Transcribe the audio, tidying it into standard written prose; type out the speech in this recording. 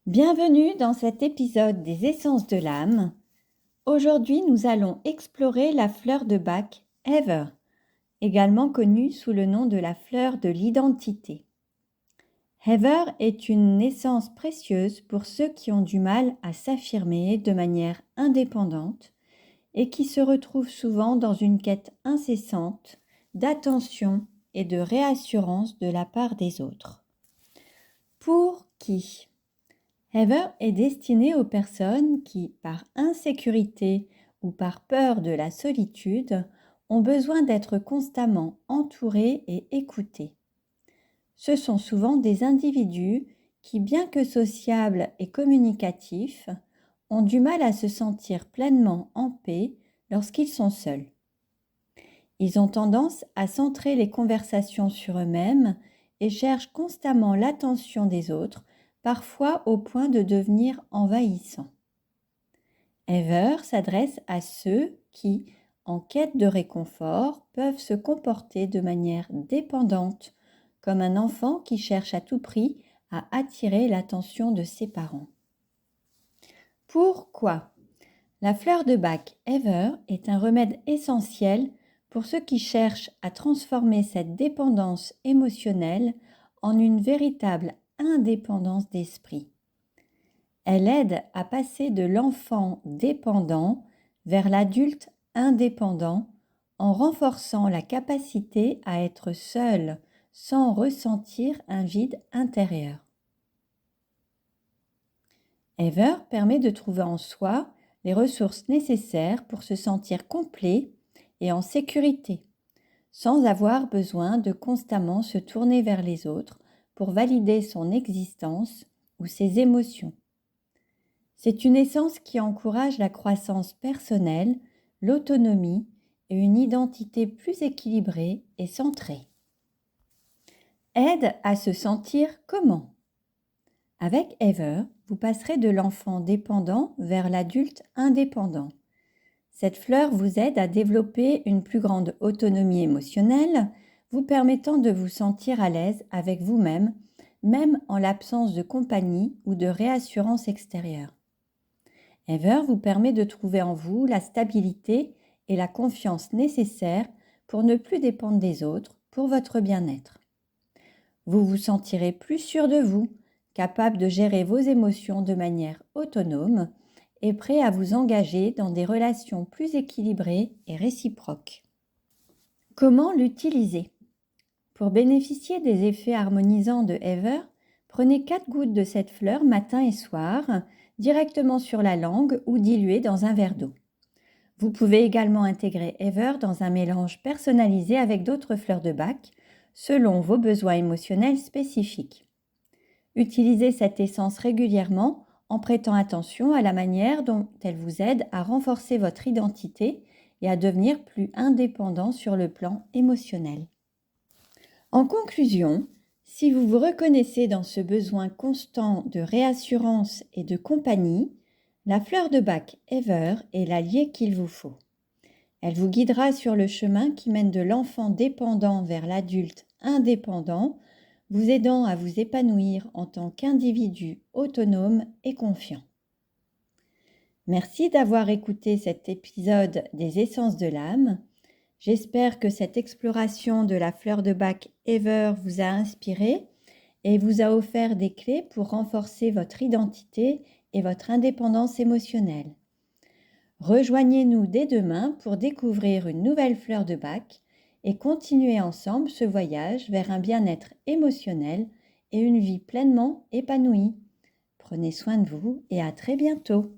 Bienvenue dans cet épisode des Essences de l'âme. Aujourd'hui, nous allons explorer la fleur de Bach, Heather, également connue sous le nom de la fleur de l'identité. Heather est une essence précieuse pour ceux qui ont du mal à s'affirmer de manière indépendante et qui se retrouvent souvent dans une quête incessante d'attention et de réassurance de la part des autres. Pour qui ? Heather est destinée aux personnes qui, par insécurité ou par peur de la solitude, ont besoin d'être constamment entourées et écoutées. Ce sont souvent des individus qui, bien que sociables et communicatifs, ont du mal à se sentir pleinement en paix lorsqu'ils sont seuls. Ils ont tendance à centrer les conversations sur eux-mêmes et cherchent constamment l'attention des autres, parfois au point de devenir envahissants. Heather s'adresse à ceux qui, en quête de réconfort, peuvent se comporter de manière dépendante, comme un enfant qui cherche à tout prix à attirer l'attention de ses parents. Pourquoi ? La fleur de Bach, Heather, est un remède essentiel pour ceux qui cherchent à transformer cette dépendance émotionnelle en une véritable indépendance d'esprit. Elle aide à passer de l'enfant dépendant vers l'adulte indépendant en renforçant la capacité à être seul sans ressentir un vide intérieur. Heather permet de trouver en soi les ressources nécessaires pour se sentir complet et en sécurité, sans avoir besoin de constamment se tourner vers les autres pour valider son existence ou ses émotions. C'est une essence qui encourage la croissance personnelle, l'autonomie et une identité plus équilibrée et centrée. Aide à se sentir comment ? Avec Heather, vous passerez de l'enfant dépendant vers l'adulte indépendant. Cette fleur vous aide à développer une plus grande autonomie émotionnelle, vous permettant de vous sentir à l'aise avec vous-même, même en l'absence de compagnie ou de réassurance extérieure. Heather vous permet de trouver en vous la stabilité et la confiance nécessaires pour ne plus dépendre des autres pour votre bien-être. Vous vous sentirez plus sûr de vous, capable de gérer vos émotions de manière autonome et prêt à vous engager dans des relations plus équilibrées et réciproques. Comment l'utiliser ? Pour bénéficier des effets harmonisants de Heather, prenez 4 gouttes de cette fleur matin et soir, directement sur la langue ou diluées dans un verre d'eau. Vous pouvez également intégrer Heather dans un mélange personnalisé avec d'autres fleurs de Bach, selon vos besoins émotionnels spécifiques. Utilisez cette essence régulièrement en prêtant attention à la manière dont elle vous aide à renforcer votre identité et à devenir plus indépendant sur le plan émotionnel. En conclusion, si vous vous reconnaissez dans ce besoin constant de réassurance et de compagnie, la fleur de Bach Heather est l'allié qu'il vous faut. Elle vous guidera sur le chemin qui mène de l'enfant dépendant vers l'adulte indépendant, vous aidant à vous épanouir en tant qu'individu autonome et confiant. Merci d'avoir écouté cet épisode des Essences de l'âme. J'espère que cette exploration de la fleur de Bach Heather vous a inspiré et vous a offert des clés pour renforcer votre identité et votre indépendance émotionnelle. Rejoignez-nous dès demain pour découvrir une nouvelle fleur de Bach et continuer ensemble ce voyage vers un bien-être émotionnel et une vie pleinement épanouie. Prenez soin de vous et à très bientôt.